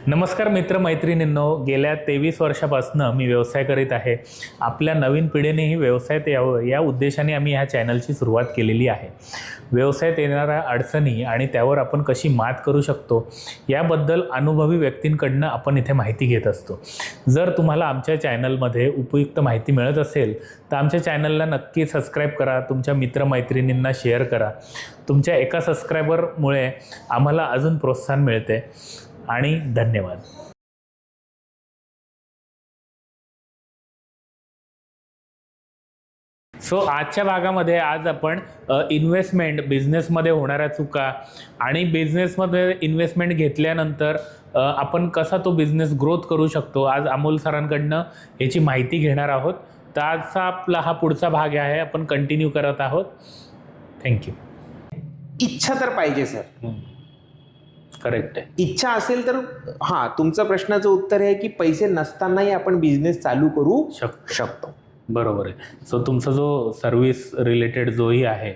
नमस्कार मित्रमैत्रिणींनो, गेल्या 23 वर्षापासून मी व्यवसाय करीत आहे. आपल्या नवीन पिढीनेही व्यवसायात यावं या उद्देशाने आम्ही ह्या चॅनलची सुरुवात केलेली आहे. व्यवसायात येणाऱ्या अडचणी आणि त्यावर आपण कशी मात करू शकतो याबद्दल अनुभवी व्यक्तींकडनं आपण इथे माहिती घेत असतो. जर तुम्हाला आमच्या चॅनलमध्ये उपयुक्त माहिती मिळत असेल तर आमच्या चॅनलला नक्की सबस्क्राईब करा, तुमच्या मित्रमैत्रिणींना शेअर करा. तुमच्या एका सबस्क्रायबरमुळे आम्हाला अजून प्रोत्साहन मिळते आणि धन्यवाद. आजच्या भागामध्ये आज आपण इन्व्हेस्टमेंट, बिझनेसमध्ये होणाऱ्या चुका आणि बिझनेसमध्ये इन्व्हेस्टमेंट घेतल्यानंतर आपण कसा तो बिझनेस ग्रोथ करू शकतो, आज अमोल सरांकडनं याची माहिती घेणार आहोत. तर आजचा आपला हा पुढचा भाग आहे, आपण कंटिन्यू करत आहोत. थँक्यू. इच्छा तर पाहिजे सर. करेक्ट आहे. इच्छा असेल तर तुमचं प्रश्नाचं उत्तर आहे की पैसे नसतानाही आपण बिझनेस चालू करू शकतो. बरोबर आहे. तुमचा जो सर्व्हिस रिलेटेड जोही आहे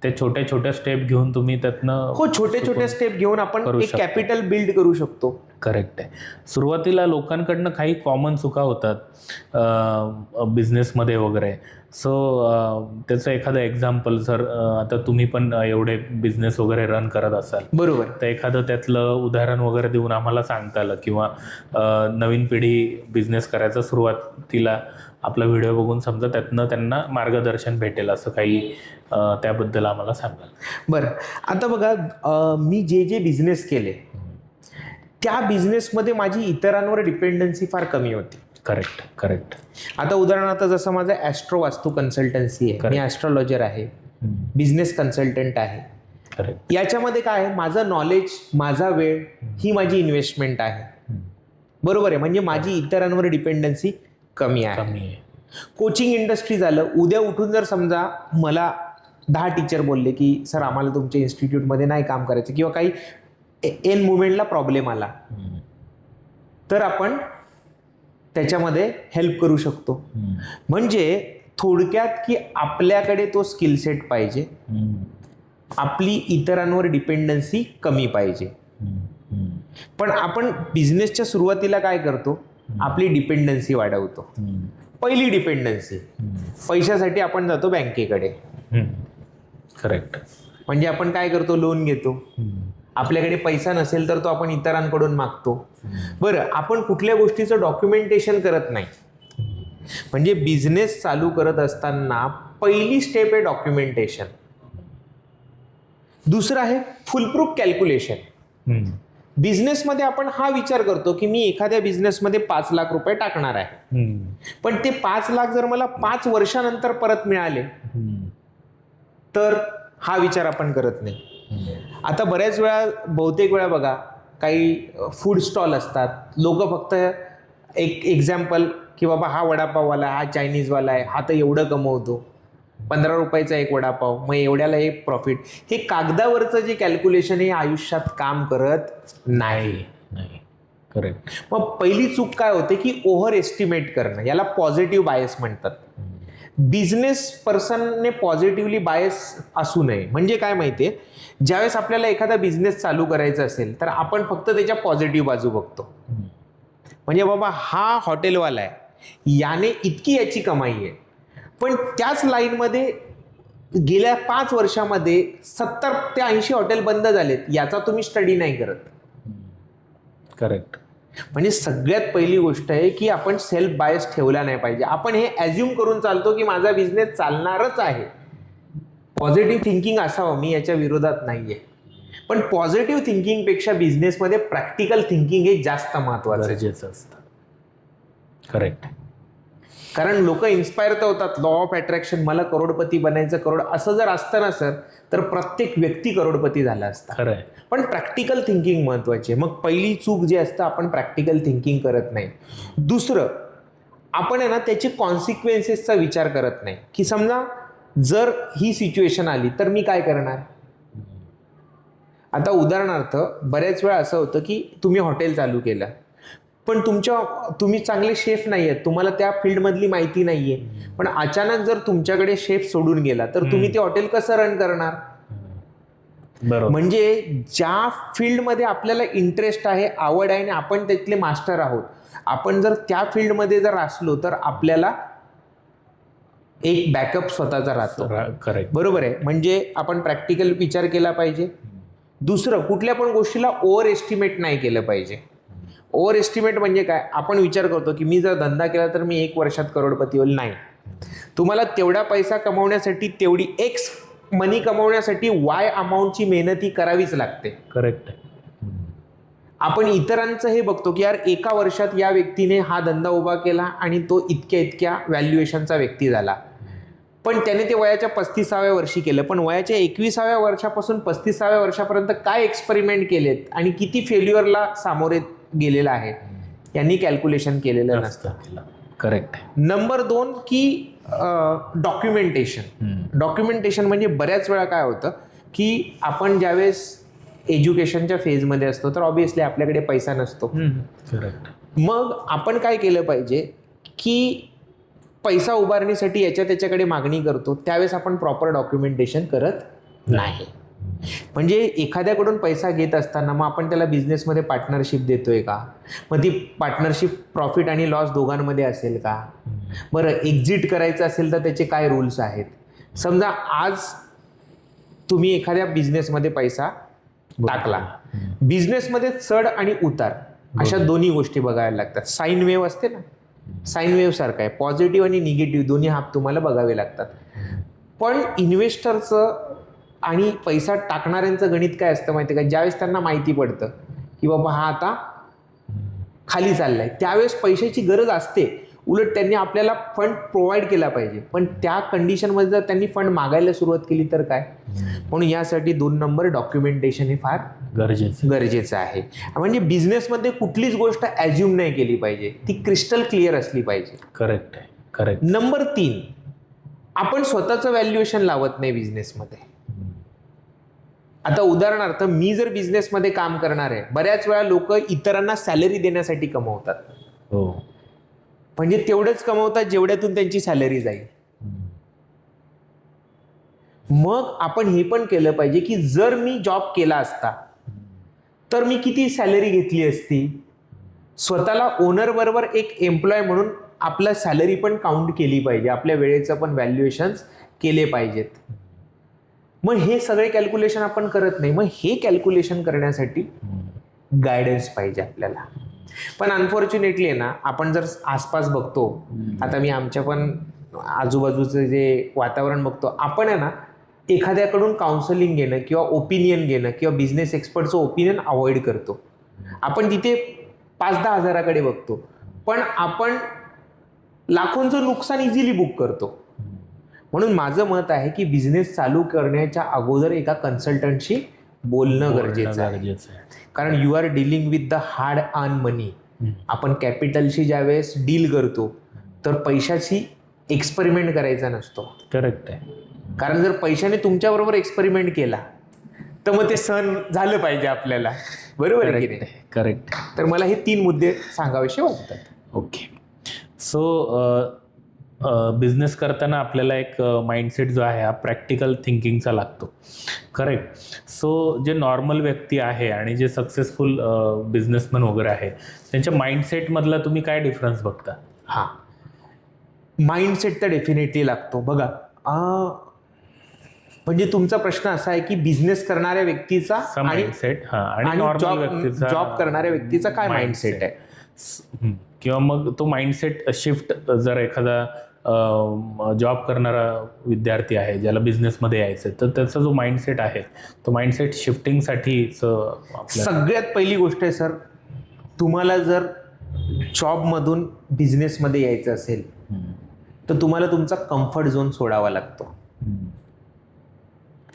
ते छोट्या छोट्या स्टेप घेऊन तुम्ही त्यातनं छोटे छोटे स्टेप घेऊन आपण एक कॅपिटल बिल्ड करू शकतो. करेक्ट आहे. सुरुवातीला लोकांकडनं काही कॉमन चुका होतात बिझनेसमध्ये वगैरे. त्याचं एखादं एक्झाम्पल सर, आता तुम्ही पण एवढे बिझनेस वगैरे रन करत असाल, बरोबर, तर एखादं त्यातलं उदाहरण वगैरे देऊन आम्हाला सांगता आलं, किंवा नवीन पिढी बिझनेस करायचं सुरुवातीला आपला व्हिडिओ बघून समजा त्यातनं त्यांना मार्गदर्शन भेटेल असं काही, त्याबद्दल आम्हाला सांगाल? बरं, आता बघा, मी जे बिझनेस केले त्या बिझनेसमध्ये माझी इतरांवर डिपेंडन्सी फार कमी होती. करेक्ट. आता उदाहरणार्थ जसं माझं ॲस्ट्रो वास्तू कन्सल्टन्सी आहे, मी ॲस्ट्रॉलॉजर आहे, बिझनेस कन्सल्टंट आहे. करेक्ट. याच्यामध्ये काय आहे, माझं नॉलेज, माझा वेळ ही माझी इन्व्हेस्टमेंट आहे. बरोबर आहे. म्हणजे माझी इतरांवर डिपेंडन्सी कमी आहे. कोचिंग इंडस्ट्री झालं, उद्या उठून जर समजा मला 10 टीचर बोलले की सर आम्हाला तुमच्या इन्स्टिट्यूटमध्ये नाही काम करायचं, किंवा काही एन मुवमेंटला प्रॉब्लेम आला, तर आपण त्याच्यामध्ये हेल्प करू शकतो. म्हणजे थोडक्यात की आपल्याकडे तो स्किल सेट पाहिजे, आपली इतरांवर डिपेंडन्सी कमी पाहिजे. पण आपण बिझनेसच्या सुरुवातीला काय करतो, आपली डिपेंडन्सी वाढवतो. पहिली डिपेंडन्सी, पैशासाठी आपण जातो बँकेकडे. करेक्ट. म्हणजे आपण काय करतो, लोन घेतो. आपल्याकडे पैसा नसेल तर तो आपण इतरांकडून मागतो. बरं, आपण कुठल्या गोष्टीचं डॉक्युमेंटेशन करत नाही. म्हणजे बिझनेस चालू करत असताना पहिली स्टेप आहे डॉक्युमेंटेशन. दुसरं आहे फुलप्रूफ कॅल्क्युलेशन. बिझनेसमध्ये आपण हा विचार करतो की मी एखाद्या बिझनेसमध्ये 5 लाख रुपये टाकणार आहे, पण ते 5 लाख जर मला 5 वर्षानंतर परत मिळाले तर हा विचार आपण करत नाही. आता बऱ्याच वेळा, बहुतेक वेळा बघा, काही फूड स्टॉल असतात, लोक फक्त एक एक्झाम्पल की बाबा हा वडापाववाला, हा चायनीजवाला आहे, हा तर एवढं कमवतो, 15 रुपयाचा एक वडापाव, मग एवढ्याला एक प्रॉफिट. हे कागदावरचं जे कॅल्क्युलेशन हे आयुष्यात काम करत नाही. करेक्ट. मग पहिली चूक काय होते की ओव्हर एस्टिमेट करणं, याला पॉझिटिव्ह बायस म्हणतात. बिझनेस पर्सनने पॉझिटिव्हली बायस असू नये. म्हणजे काय माहितीये, ज्यावेळेस आपल्याला एखादा बिझनेस चालू करायचा असेल तर आपण फक्त त्याच्या पॉझिटिव्ह बाजू बघतो. म्हणजे बाबा हा हॉटेलवाला आहे, याने इतकी याची कमाई आहे, पण त्याच लाईनमध्ये गेल्या 5 वर्षामध्ये 70 ते 80 हॉटेल बंद झालेत, याचा तुम्ही स्टडी नाही करत. करेक्ट. म्हणजे सगळ्यात पहिली गोष्ट आहे की आपण सेल्फ बायस ठेवला नाही पाहिजे. आपण हे ॲज्युम करून चालतो की माझा बिझनेस चालणारच आहे. पॉझिटिव्ह थिंकिंग असावं, मी याच्या विरोधात नाहीये, पण पॉझिटिव्ह थिंकिंगपेक्षा बिझनेसमध्ये प्रॅक्टिकल थिंकिंग हे जास्त महत्वाचं असतं. करेक्ट. कारण लोक इन्स्पायर तर होतात, लॉ ऑफ अट्रॅक्शन, मला करोडपती बनायचं, असं जर असतं ना सर, तर प्रत्येक व्यक्ती करोडपती झाला असता. खरं आहे. पण प्रॅक्टिकल थिंकिंग महत्वाची आहे. मग पहिली चूक जी असतं, आपण प्रॅक्टिकल थिंकिंग करत नाही. दुसरं, आपण आहे ना त्याची कॉन्सिक्वेन्सेसचा विचार करत नाही, की समजा जर ही सिच्युएशन आली तर मी काय करणार. आता उदाहरणार्थ बऱ्याच वेळा असं होतं की तुम्ही हॉटेल चालू केलं, पण तुम्ही चांगले शेफ नाही आहेत, तुम्हाला त्या फील्डमधली माहिती नाहीये, पण अचानक जर तुमच्याकडे शेफ सोडून गेला तर तुम्ही ते हॉटेल कसं रन करणार. बरोबर. म्हणजे ज्या फील्डमध्ये आपल्याला इंटरेस्ट आहे, आवड आहे आणि आपण त्यातले मास्टर आहोत, आपण जर त्या फील्डमध्ये जर असलो तर आपल्याला एक बॅकअप स्वतःचा राहतो. करेक्ट. बरोबर आहे. म्हणजे आपण प्रॅक्टिकल विचार केला पाहिजे. दुसरं, कुठल्या पण गोष्टीला ओव्हर एस्टिमेट नाही केलं पाहिजे. ओव्हर एस्टिमेट म्हणजे काय? आपण विचार करतो की मी जर धंदा केला तर मी 1 वर्षात करोडपती होईल. नाही, तुम्हाला तेवढा पैसा कमवण्यासाठी, तेवढी एक्स मनी कमवण्यासाठी वाय अमाऊंटची मेहनत ही करावीच लागते. करेक्ट. आपण इतरांचं हे बघतो की यार 1 वर्षात या व्यक्तीने हा धंदा उभा केला आणि तो इतक्या व्हॅल्युएशनचा व्यक्ती झाला, पण त्याने ते वयाच्या 35व्या वर्षी केलं. पण वयाच्या 21व्या वर्षापासून 35व्या वर्षापर्यंत काय एक्सपेरिमेंट केलेत आणि किती फेल्युअरला सामोरे गेलेला आहे, यांनी कॅल्क्युलेशन केलेलं नसतं. करेक्ट. नंबर 2 की डॉक्युमेंटेशन म्हणजे बऱ्याच वेळा काय होतं की आपण ज्यावेळेस एज्युकेशनच्या फेजमध्ये असतो तर ऑब्व्हियसली आपल्याकडे पैसा नसतो. करेक्ट. मग आपण काय केलं पाहिजे की पैसा उभारण्यासाठी त्याच्याकडे मागणी करतो, त्यावेळेस आपण प्रॉपर डॉक्युमेंटेशन करत नाही. म्हणजे एखाद्याकडून पैसा घेत असताना मग आपण त्याला बिझनेसमध्ये पार्टनरशिप देतोय का? मग ती पार्टनरशिप प्रॉफिट आणि लॉस दोघांमध्ये असेल का? बरं, एक्झिट करायचं असेल तर त्याचे काय रूल्स आहेत? समजा आज तुम्ही एखाद्या बिझनेसमध्ये पैसा टाकला, बिझनेसमध्ये चढ आणि उतार अशा दोन्ही गोष्टी बघायला लागतात. साईन वेव्ह असते ना, साईन वेव्ह सारखं आहे. पॉझिटिव्ह आणि निगेटिव्ह दोन्ही हात तुम्हाला बघावे लागतात. पण इन्व्हेस्टरचं आणि पैसा टाकणाऱ्यांचं गणित काय असतं माहिती आहे का? ज्यावेळेस त्यांना माहिती पडतं की बाबा हा आता खाली चाललाय, त्यावेळेस पैशाची गरज असते. उलट त्यांनी आपल्याला फंड प्रोव्हाइड केला पाहिजे. पण त्या कंडिशनमध्ये जर त्यांनी फंड मागायला सुरुवात केली तर काय? म्हणून यासाठी 2 नंबर डॉक्युमेंटेशन हे फार गरजेचं आहे. म्हणजे बिझनेसमध्ये कुठलीच गोष्ट ॲज्युम नाही केली पाहिजे, ती क्रिस्टल क्लिअर असली पाहिजे. करेक्ट आहे. करेक्ट. नंबर 3, आपण स्वतःचं व्हॅल्युएशन लावत नाही बिझनेसमध्ये. आता उदाहरणार्थ, मी जर बिझनेसमध्ये काम करणार आहे, बऱ्याच वेळा लोक इतरांना सॅलरी देण्यासाठी कमवतात. हो. म्हणजे तेवढंच कमवतात जेवढ्यातून त्यांची सॅलरी जाईल. मग आपण हे पण केलं पाहिजे की जर मी जॉब केला असता तर मी किती सॅलरी घेतली असती. स्वतःला ओनर बरोबर एक एम्प्लॉय म्हणून आपला सॅलरी पण काउंट केली पाहिजे, आपल्या वेळेचं पण व्हॅल्युएशन्स केले पाहिजेत. मग हे सगळे कॅल्क्युलेशन आपण करत नाही. मग हे कॅल्क्युलेशन करण्यासाठी गायडन्स पाहिजे आपल्याला. पण अनफॉर्च्युनेटली आहे ना, आपण जर आसपास बघतो, आता मी आमच्या पण आजूबाजूचं जे वातावरण बघतो, आपण आहे ना एखाद्याकडून काउन्सिलिंग घेणं किंवा ओपिनियन घेणं किंवा बिझनेस एक्सपर्टचं ओपिनियन अवॉइड करतो. आपण तिथे 5-10 हजाराकडे बघतो, पण आपण लाखोंचं नुकसान इझिली बुक करतो. म्हणून माझं मत आहे की बिझनेस चालू करण्याच्या अगोदर एका कन्सल्टंटशी बोलणं गरजेचं आहे. कारण you are dealing with the hard earn money. आपण कॅपिटलशी ज्यावेळेस डील करतो तर पैशाची एक्सपेरिमेंट करायचा नसतो. करेक्ट आहे. कारण जर पैशाने तुमच्याबरोबर एक्सपेरिमेंट केला तर मग ते सहन झालं पाहिजे आपल्याला. बरोबर आहे की नाही? करेक्ट. तर मला हे 3 मुद्दे सांगावेसे वाटतात. ओके. सो बिझनेस करताना आपल्याला एक माइंडसेट जो आहे हा प्रॅक्टिकल थिंकिंगचा लागतो. करेक्ट. सो जे नॉर्मल व्यक्ती आहे आणि जे सक्सेसफुल बिझनेसमॅन वगैरे आहे, त्यांच्या माइंडसेटमधला तुम्ही काय डिफरन्स बघता? हां, माइंडसेट तर डेफिनेटली लागतो. बघा, म्हणजे तुमचा प्रश्न असा आहे की बिझनेस करणाऱ्या व्यक्तीचा आणि जॉब करणाऱ्या व्यक्तीचा काय माइंडसेट आहे, किंवा मग तो माइंडसेट शिफ्ट जर एखादा जॉब करणारा विद्यार्थी आहे ज्याला बिझनेसमध्ये यायचं, तर त्याचा जो माइंडसेट आहे तो माइंडसेट शिफ्टिंगसाठी सगळ्यात पहिली गोष्ट आहे सर, तुम्हाला जर जॉबमधून बिझनेसमध्ये यायचं असेल तर तुम्हाला तुमचा कम्फर्ट झोन सोडावा लागतो.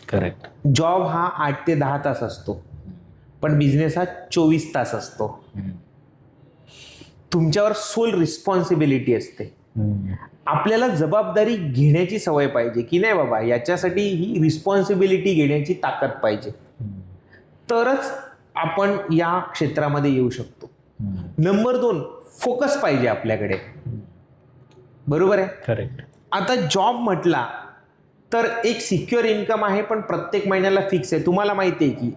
करेक्ट. जॉब हा 8 ते 10 तास असतो, पण बिझनेस हा 24 तास असतो. तुमच्यावर सोल रिस्पॉन्सिबिलिटी असते. आपल्याला जबाबदारी घेण्याची सवय पाहिजे की नाही बाबा, याच्यासाठी ही रिस्पॉन्सिबिलिटी घेण्याची ताकद पाहिजे, तरच आपण या क्षेत्रामध्ये येऊ शकतो. नंबर 2, फोकस पाहिजे आपल्याकडे. बरोबर आहे? करेक्ट. आता जॉब म्हटला तर एक सिक्युअर इन्कम आहे, पण प्रत्येक महिन्याला फिक्स आहे. तुम्हाला माहिती आहे की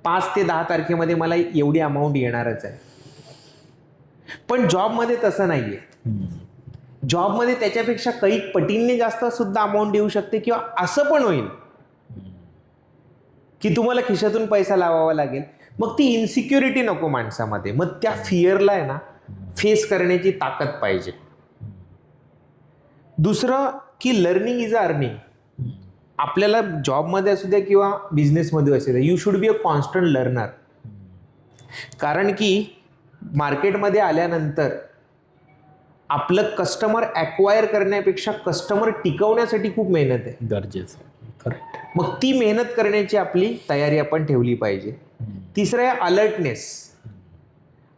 5 ते 10 तारखेमध्ये मला एवढी अमाऊंट येणारच आहे. पण जॉबमध्ये तसं नाही आहे. जॉबमध्ये त्याच्यापेक्षा काही पटींनी जास्त सुद्धा अमाऊंट येऊ शकते, किंवा असं पण होईल की तुम्हाला खिशातून पैसा लावावा लागेल. मग ती इन्सिक्युरिटी नको माणसामध्ये. मग त्या फिअरला आहे ना फेस करण्याची ताकद पाहिजे. दुसरं की लर्निंग इज अ अर्निंग. आपल्याला जॉबमध्ये असू द्या किंवा बिझनेसमध्ये असू द्या, you should be a constant learner. कारण की मार्केटमध्ये आल्यानंतर आपलं कस्टमर ॲक्वायर करण्यापेक्षा कस्टमर टिकवण्यासाठी खूप मेहनत आहे. गरजेचं. करेक्ट. मग ती मेहनत करण्याची आपली तयारी आपण ठेवली पाहिजे. तिसरं आहे अलर्टनेस.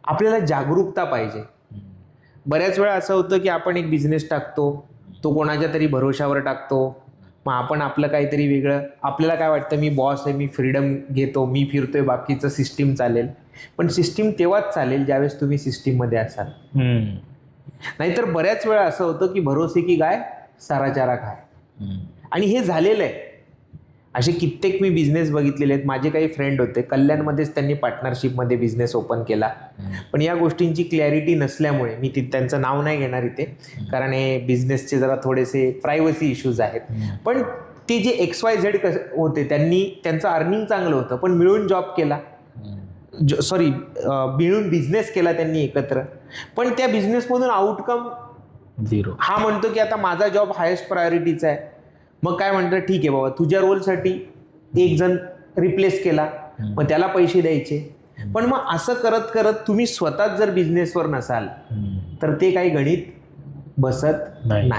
आपल्याला जागरूकता पाहिजे. बऱ्याच वेळा असं होतं की आपण एक बिझनेस टाकतो, तो कोणाच्या तरी भरोशावर टाकतो. मग आपण आपलं काहीतरी वेगळं, आपल्याला काय वाटतं मी बॉस आहे, मी फ्रीडम घेतो, मी फिरतोय, बाकीचं सिस्टीम चालेल. पण सिस्टीम तेव्हाच चालेल ज्यावेळेस तुम्ही सिस्टीममध्ये असाल. नाहीतर बऱ्याच वेळा असं होतं की भरोसे की गाय साराचारा खाय. आणि हे झालेलं आहे. असे कित्येक मी बिझनेस बघितलेले आहेत. माझे काही फ्रेंड होते, कल्याणमध्येच त्यांनी पार्टनरशिपमध्ये बिझनेस ओपन केला. पण या गोष्टींची क्लॅरिटी नसल्यामुळे मी त्यांचं नाव नाही घेणार इथे, कारण हे बिझनेसचे जरा थोडेसे प्रायव्हसी इश्यूज आहेत. पण ते जे XYZ होते, त्यांचं अर्निंग चांगलं होतं, पण मिळून जॉब केला, मिळून बिझनेस केला त्यांनी एकत्र. पण त्या बिझनेसमधून आउटकम 0. हा म्हणतो की आता माझा जॉब हायेस्ट प्रायोरिटीचा आहे. मग काय म्हणतं, ठीक आहे बाबा, तुझ्या रोलसाठी एक जण रिप्लेस केला, मग त्याला पैसे द्यायचे. पण मग असं करत करत तुम्ही स्वतःच जर बिझनेसवर नसाल तर ते काही गणित बसत नाही.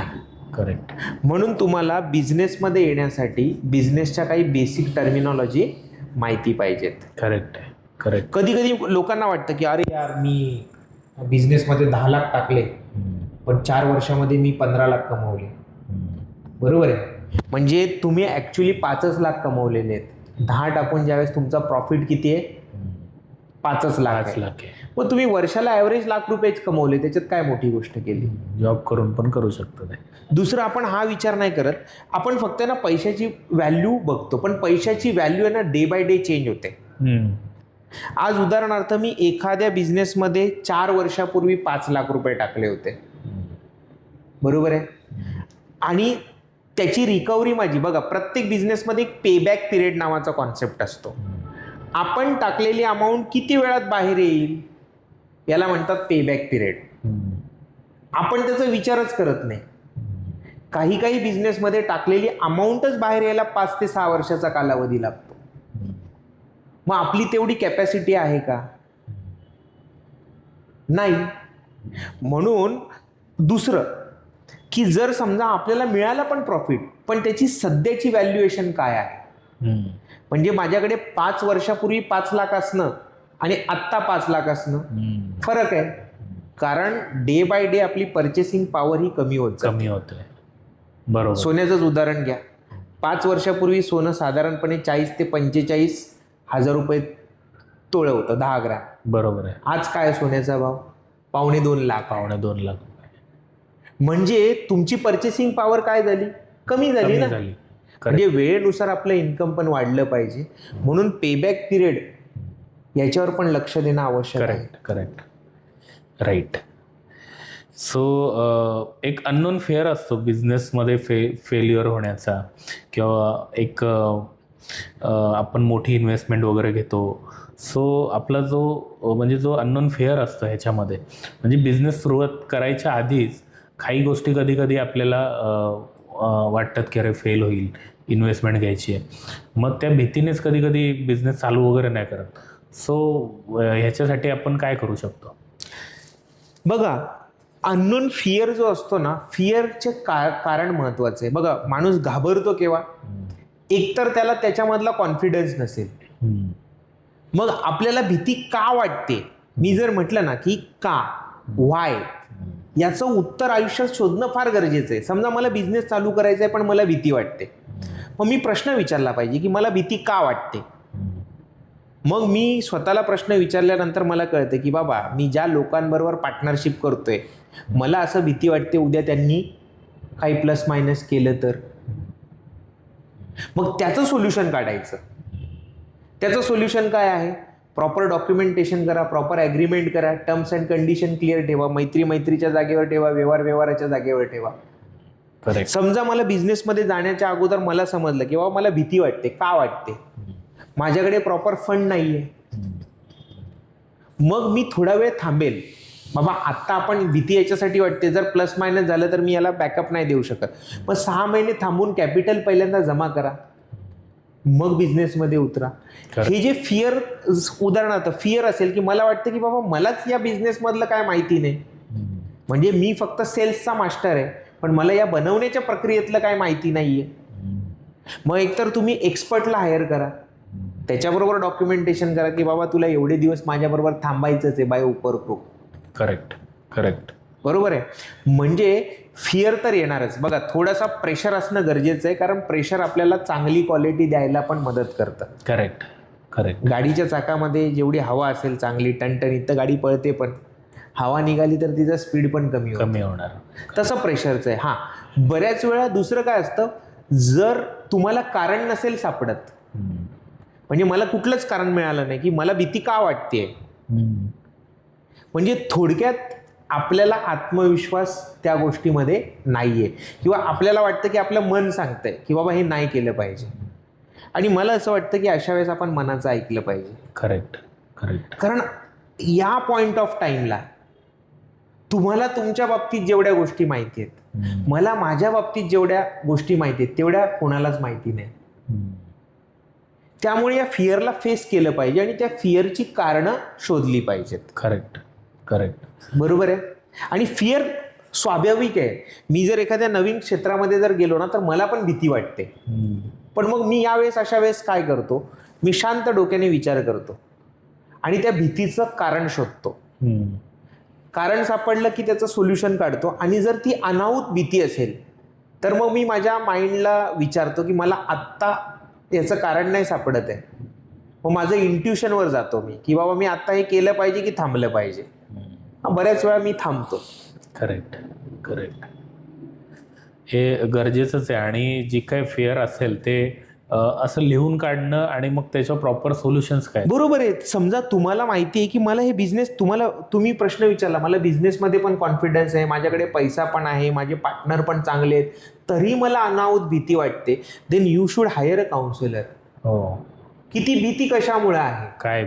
करेक्ट. म्हणून तुम्हाला बिझनेसमध्ये येण्यासाठी बिझनेसच्या काही बेसिक टर्मिनॉलॉजी माहिती पाहिजेत. करेक्ट आहे. करेक्ट. कधी कधी लोकांना वाटतं की अरे यार, मी बिझनेसमध्ये 10 लाख टाकले, पण 4 वर्षामध्ये मी 15 लाख कमवले. बरोबर आहे. म्हणजे तुम्ही ॲक्च्युली 5 लाख कमवलेले आहेत. 10 टाकून ज्यावेळेस तुमचा प्रॉफिट किती आहे, 5 लाख आहे. मग तुम्ही वर्षाला ॲव्हरेज ₹1,00,000 कमवले, त्याच्यात काय मोठी गोष्ट केली. जॉब करून पण करू शकतो ते. दुसरं, आपण हा विचार नाही करत. आपण फक्त ना पैशाची व्हॅल्यू बघतो, पण पैशाची व्हॅल्यू आहे ना डे बाय डे चेंज होते. आज उदाहरणार्थ मी एखाद्या बिझनेसमध्ये 4 वर्षापूर्वी ₹5,00,000 टाकले होते. बरोबर आहे. आणि त्याची रिकव्हरी माझी, बघा, प्रत्येक बिझनेसमध्ये एक पेबॅक पिरियड नावाचा कॉन्सेप्ट असतो. आपण टाकलेली अमाऊंट किती वेळात बाहेर येईल याला म्हणतात पेबॅक पिरियड. आपण त्याचा विचारच करत नाही. काही काही बिझनेसमध्ये टाकलेली अमाऊंटच बाहेर यायला 5 ते 6 वर्षाचा कालावधी लागतो. मग आपली तेवढी कॅपॅसिटी आहे का? नाही. म्हणून दुसरं की जर समजा आपल्याला मिळालं पण प्रॉफिट, पण त्याची सध्याची व्हॅल्युएशन काय आहे, म्हणजे माझ्याकडे 5 वर्षापूर्वी 5 लाख असणं आणि आत्ता 5 लाख असणं फरक आहे. कारण डे बाय डे आपली परचेसिंग पॉवर ही कमी होते. बरोबर. सोन्याचंच उदाहरण घ्या. 5 वर्षापूर्वी सोनं साधारणपणे 40 ते 45 हजार रुपये तोळं होतं, 10 ग्रॅम. बरोबर आहे. आज काय सोन्याचा भाव? $2.25 लाख. $2.25 लाख. म्हणजे तुमची परचेसिंग पॉवर काय झाली? कमी झाली ना. म्हणजे वेळेनुसार आपलं इन्कम पण वाढलं पाहिजे. म्हणून पेबॅक पिरियड याच्यावर पण लक्ष देणं आवश्यक आहे. करेक्ट. राईट. सो एक अननोन फेअर असतो बिझनेसमध्ये फेल्युअर होण्याचा, किंवा एक आपण मोठी इन्व्हेस्टमेंट वगैरे घेतो. सो आपला जो अननोन फेअर असतो ह्याच्यामध्ये, म्हणजे बिझनेस सुरुवात करायच्या आधीच काही गोष्टी कधी कधी आपल्याला वाटतात की अरे फेल होईल, इन्व्हेस्टमेंट घ्यायची आहे. मग त्या भीतीनेच कधी कधी बिझनेस चालू वगैरे नाही करत. सो ह्याच्यासाठी आपण काय करू शकतो? बघा, अननोन फिअर जो असतो ना, फिअरचे कारण महत्वाचं आहे. बघा, माणूस घाबरतो केव्हा? एकतर त्याला त्याच्यामधला कॉन्फिडन्स नसेल. मग आपल्याला भीती का वाटते? मी जर म्हटलं ना की का, व्हाय, याचं उत्तर आयुष्यात शोधणं फार गरजेचं आहे. समजा मला बिझनेस चालू करायचा आहे पण मला भीती वाटते. मग मी प्रश्न विचारला पाहिजे की मला भीती का वाटते. मग मी स्वतःला प्रश्न विचारल्यानंतर मला कळतं की बाबा, मी ज्या लोकांबरोबर पार्टनरशिप करतोय, मला असं भीती वाटते उद्या त्यांनी काही प्लस मायनस केलं तर. मग त्याचं सोल्युशन काढायचं. त्याचं सोल्युशन काय आहे? प्रॉपर डॉक्युमेंटेशन करा, प्रॉपर ॲग्रीमेंट करा, टर्म्स अँड कंडिशन क्लिअर ठेवा, मैत्रीच्या जागेवर ठेवा, व्यवहाराच्या जागेवर ठेवा. समजा मला बिझनेसमध्ये जाण्याच्या अगोदर मला समजलं की बाबा मला भीती वाटते. का वाटते? माझ्याकडे प्रॉपर फंड नाहीये. मग मी थोडा वेळ थांबेल. बाबा आत्ता आपण भीती याच्यासाठी वाटते, जर प्लस मायनस झालं तर मी याला बॅकअप नाही देऊ शकत. मग 6 महिने थांबून कॅपिटल पहिल्यांदा जमा करा, मग बिझनेसमध्ये उतरा. हे जे फिअर, उदाहरणार्थ फिअर असेल की मला वाटतं की बाबा मलाच या बिझनेसमधलं काय माहिती नाही, म्हणजे मी फक्त सेल्सचा मास्टर आहे पण मला या बनवण्याच्या प्रक्रियेतलं काय माहिती नाहीये. मग एकतर तुम्ही एक्सपर्टला हायर करा, त्याच्याबरोबर डॉक्युमेंटेशन करा की बाबा तुला एवढे दिवस माझ्याबरोबर थांबायचंच आहे बाय उपर प्रूफ. करेक्ट. बरोबर आहे. म्हणजे फिअर तर येणारच. बघा, थोडासा प्रेशर असणं गरजेचं आहे, कारण प्रेशर आपल्याला चांगली क्वालिटी द्यायला पण मदत करतं. करेक्ट. गाडीच्या चाकामध्ये जेवढी हवा असेल चांगली टणटणीत तर गाडी पळते, पण हवा निघाली तर तिचा स्पीड पण कमी होणार. तसं प्रेशरचं आहे. हां, बऱ्याच वेळा दुसरं काय असतं, जर तुम्हाला कारण नसेल सापडत, म्हणजे मला कुठलंच कारण मिळालं नाही की मला भीती का वाटते, म्हणजे थोडक्यात आपल्याला आत्मविश्वास त्या गोष्टीमध्ये नाहीये, किंवा आपल्याला वाटतं की आपलं मन सांगतंय की बाबा हे नाही केलं पाहिजे. आणि मला असं वाटतं की अशा वेळेस आपण मनाचं ऐकलं पाहिजे. करेक्ट. कारण या पॉइंट ऑफ टाइमला तुम्हाला तुमच्या बाबतीत जेवढ्या गोष्टी माहिती आहेत, मला माझ्या बाबतीत जेवढ्या गोष्टी माहिती आहेत तेवढ्या कोणालाच माहिती नाही. त्यामुळे या फिअरला फेस केलं पाहिजे आणि त्या फिअरची कारणं शोधली पाहिजेत. करेक्ट. बरोबर आहे. आणि फिअर स्वाभाविक आहे. मी जर एखाद्या नवीन क्षेत्रामध्ये जर गेलो ना तर मला पण भीती वाटते, पण मग मी यावेळेस अशा वेळेस काय करतो, मी शांत डोक्याने विचार करतो आणि त्या भीतीचं कारण शोधतो. कारण सापडलं की त्याचं सोल्युशन काढतो. आणि जर ती अनाहूत भीती असेल तर मग मी माझ्या माइंडला विचारतो की मला आत्ता याचं कारण नाही सापडत आहे, मग माझं इंट्युशनवर जातो मी की बाबा मी आत्ता हे केलं पाहिजे की थांबलं पाहिजे. बऱ्याच वेळा मी थांबतो. करेक्ट. हे गरजेचंच आहे. आणि जी काही फिअर असेल ते असं लिहून काढणं आणि मग त्याच्यावर प्रॉपर सोल्युशन्स काय. बरोबर आहे. समजा तुम्हाला माहिती आहे की मला हे बिझनेस, तुम्ही प्रश्न विचारला, मला बिझनेसमध्ये पण कॉन्फिडन्स आहे, माझ्याकडे पैसा पण आहे, माझे पार्टनर पण चांगले आहेत, तरी मला अनाहूत भीती वाटते, then you should hire a counsellor. की ती भीती कशामुळे आहे, काय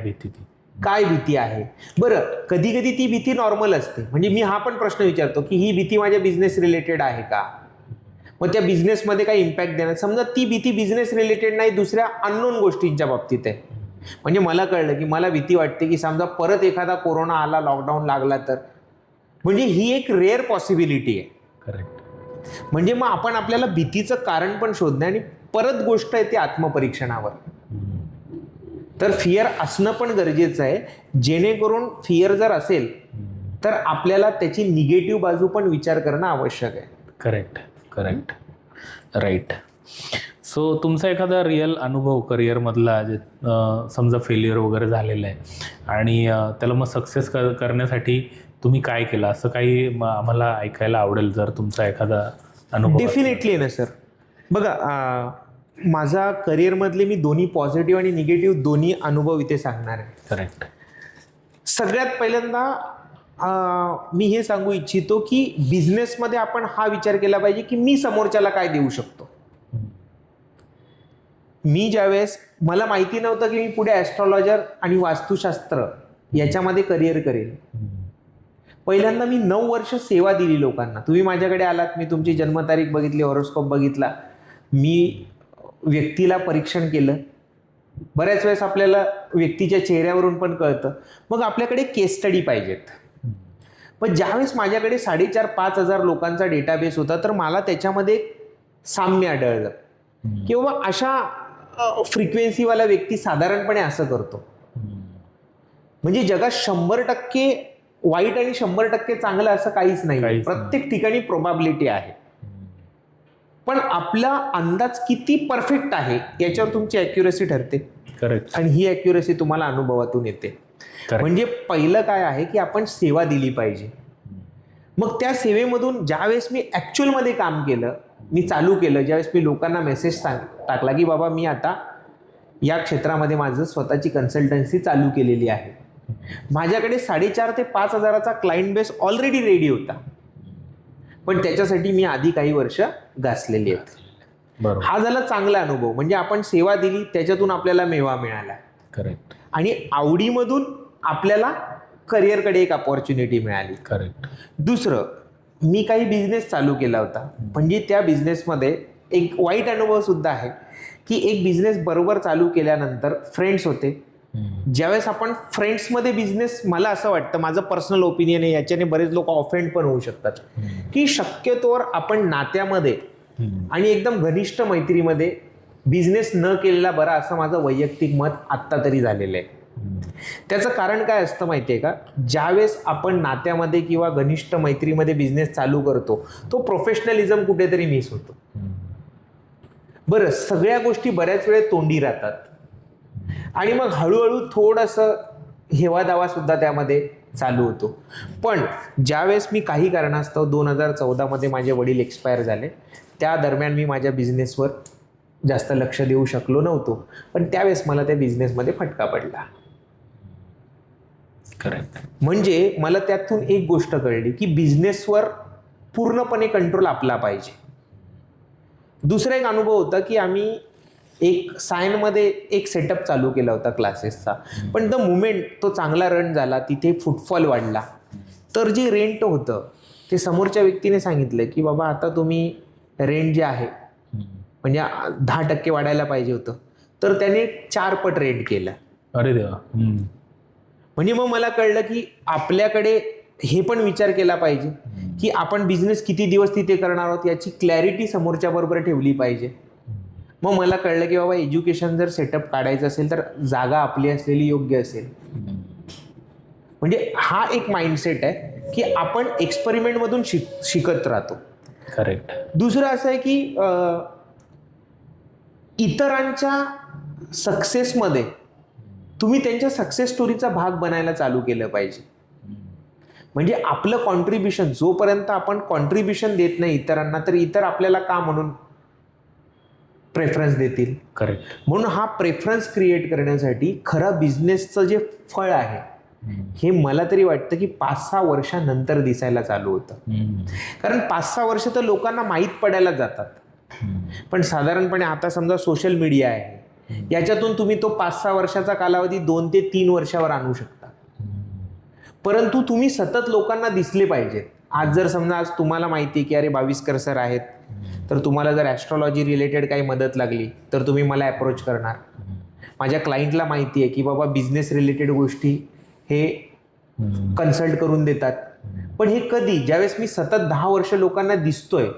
भीती आहे. बरं, कधी कधी ती भीती नॉर्मल असते, म्हणजे मी हा पण प्रश्न विचारतो की ही भीती माझ्या बिझनेस रिलेटेड आहे का, मग त्या बिझनेसमध्ये काही इम्पॅक्ट देणार. समजा ती भीती बिझनेस रिलेटेड नाही, दुसऱ्या अननोन गोष्टींच्या बाबतीत आहे. म्हणजे मला कळलं की मला भीती वाटते की समजा परत एखादा कोरोना आला, लॉकडाऊन लागला तर, म्हणजे ही एक रेअर पॉसिबिलिटी आहे. म्हणजे मग आपण आपल्याला भीतीचं कारण पण शोधणं, आणि परत गोष्ट आहे ती आत्मपरीक्षणावर. तर फिअर असणं पण गरजेचं आहे, जेणेकरून फिअर जर असेल तर आपल्याला त्याची निगेटिव्ह बाजू पण विचार करणं आवश्यक आहे. करेक्ट. राईट. सो तुमचा एखादा रिअल अनुभव करिअरमधला, जे समजा फेल्युअर वगैरे झालेलं आहे आणि त्याला मग सक्सेस करण्यासाठी तुम्ही काय केलं, असं काही आम्हाला ऐकायला आवडेल जर तुमचा एखादा अनुभव. डेफिनेटली ना सर. बघा, माझा करिअरमधले मी दोन्ही पॉझिटिव्ह आणि निगेटिव्ह दोन्ही अनुभव इथे सांगणार आहे. करेक्ट. सगळ्यात पहिल्यांदा मी हे सांगू इच्छितो की बिझनेसमध्ये आपण हा विचार केला पाहिजे की मी समोरच्याला काय देऊ शकतो. मी ज्यावेळेस, मला माहिती नव्हतं की मी पुढे ॲस्ट्रॉलॉजर आणि वास्तुशास्त्र याच्यामध्ये करिअर करेल. पहिल्यांदा मी 9 वर्ष सेवा दिली लोकांना. तुम्ही माझ्याकडे आलात, मी तुमची जन्मतारीख बघितली, हॉरोस्कोप बघितला, मी व्यक्तीला परीक्षण केलं. बऱ्याच वेळेस आपल्याला व्यक्तीच्या चेहऱ्यावरून पण कळतं. मग आपल्याकडे केस स्टडी पाहिजेत. पण ज्यावेळेस माझ्याकडे 4,500-5,000 हजार लोकांचा डेटाबेस होता, तर मला त्याच्यामध्ये साम्य आढळलं की बाबा अशा फ्रिक्वेन्सीवाला व्यक्ती साधारणपणे असं करतो. म्हणजे जगात 100% वाईट आणि 100% चांगलं असं काहीच नाही. प्रत्येक ठिकाणी प्रोबॅबिलिटी आहे. पण आपला अंदाज किती परफेक्ट आहे याच्यावर तुमची ॲक्युरसी ठरते. करेक्ट. आणि ही ॲक्युरसी तुम्हाला अनुभवातून येते. म्हणजे पहिलं काय आहे की आपण सेवा दिली पाहिजे. मग त्या सेवेमधून ज्यावेळेस मी ॲक्च्युअलमध्ये काम केलं मी चालू केलं, ज्यावेळेस मी लोकांना मेसेज टाकला की बाबा मी आता या क्षेत्रामध्ये माझं स्वतःची कन्सल्टन्सी चालू केलेली आहे, माझ्याकडे 4,500 ते 5,000चा क्लायंट बेस ऑलरेडी रेडी होता. पण त्याच्यासाठी मी आधी काही वर्ष घासलेली आहेत. बरोबर. हा झाला चांगला अनुभव, म्हणजे आपण सेवा दिली, त्याच्यातून आपल्याला मेवा मिळाला. करेक्ट. आणि आवडीमधून आपल्याला करिअरकडे एक अपॉर्च्युनिटी मिळाली. करेक्ट. दुसरं, मी काही बिझनेस चालू केला होता, म्हणजे त्या बिझनेसमध्ये एक वाईट अनुभव सुद्धा आहे की एक बिझनेस बरोबर चालू केल्यानंतर फ्रेंड्स होते. ज्यावेळेस आपण फ्रेंड्समध्ये बिझनेस, मला असं वाटतं, माझं पर्सनल ओपिनियन आहे, याच्याने बरेच लोक ऑफेंड पण होऊ शकतात, की शक्यतोवर आपण नात्यामध्ये आणि एकदम घनिष्ठ मैत्रीमध्ये बिझनेस न केलेला बरा, असं माझं वैयक्तिक मत आत्ता तरी झालेलं आहे. त्याचं कारण काय असतं माहिती आहे का? ज्यावेळेस आपण नात्यामध्ये किंवा घनिष्ठ मैत्रीमध्ये बिझनेस चालू करतो, तो प्रोफेशनलिझम कुठेतरी मिस होतो. बरं, सगळ्या गोष्टी बऱ्याच वेळ तोंडी राहतात आणि मग हळूहळू थोडंसं हेवादावा सुद्धा त्यामध्ये चालू होतो. पण ज्यावेळेस मी काही कारणास्तव 2014मध्ये माझे वडील एक्सपायर झाले, त्या दरम्यान मी माझ्या बिझनेसवर जास्त लक्ष देऊ शकलो नव्हतो, पण त्यावेळेस मला त्या बिझनेसमध्ये फटका पडला. करेक्ट. म्हणजे मला त्यातून एक गोष्ट कळली की बिझनेसवर पूर्णपणे कंट्रोल आपला पाहिजे. दुसरा एक अनुभव होता की आम्ही एक सायनमध्ये एक सेटअप चालू केला होता क्लासेसचा, पण द मुमेंट तो चांगला रन झाला, तिथे फुटफॉल वाढला, तर जे रेंट होतं ते समोरच्या व्यक्तीने सांगितलं की बाबा आता तुम्ही रेंट जे आहे म्हणजे 10% वाढायला पाहिजे होतं, तर त्याने 4 पट रेंट केलं. अरे देवा. म्हणजे मग मला कळलं की आपल्याकडे हे पण विचार केला पाहिजे की आपण बिझनेस किती दिवस तिथे करणार आहोत याची क्लॅरिटी समोरच्या बरोबर ठेवली पाहिजे. मग मला कळलं की बाबा एज्युकेशन जर सेटअप काढायचं असेल तर जागा आपली असलेली योग्य असेल. म्हणजे हा एक माइंडसेट आहे की आपण एक्सपेरिमेंटमधून शिकत राहतो. करेक्ट. दुसरं असं आहे की इतरांच्या सक्सेसमध्ये तुम्ही त्यांच्या सक्सेस स्टोरीचा भाग बनायला चालू केलं पाहिजे. म्हणजे आपलं कॉन्ट्रीब्युशन, जोपर्यंत आपण कॉन्ट्रीब्युशन देत नाही इतरांना, तर इतर आपल्याला का म्हणून प्रेफरन्स देतील. करेक्ट. म्हणून हा प्रेफरन्स क्रिएट करण्यासाठी खरं बिझनेसचं जे फळ आहे हे मला तरी वाटतं की 5-6 वर्षानंतर दिसायला चालू होतं. कारण 5-6 वर्ष तर लोकांना माहीत पडायला जातात, पण साधारणपणे आता समजा सोशल मीडिया आहे, याच्यातून तुम्ही तो 5-6 वर्षाचा कालावधी 2 ते 3 वर्षावर आणू शकता. परंतु तुम्ही सतत लोकांना दिसले पाहिजेत. आज जर समजा आज तुम्हाला माहिती आहे की अरे भाविस्कर सर आहेत, तर तुम्हाला जर ॲस्ट्रॉलॉजी रिलेटेड काही मदत लागली तर तुम्ही मला अप्रोच करणार. माझ्या क्लायंटला माहिती आहे की बाबा बिझनेस रिलेटेड गोष्टी हे कन्सल्ट करून देतात. पण हे कधी, ज्यावेळेस मी सतत 10 वर्ष लोकांना दिसतोय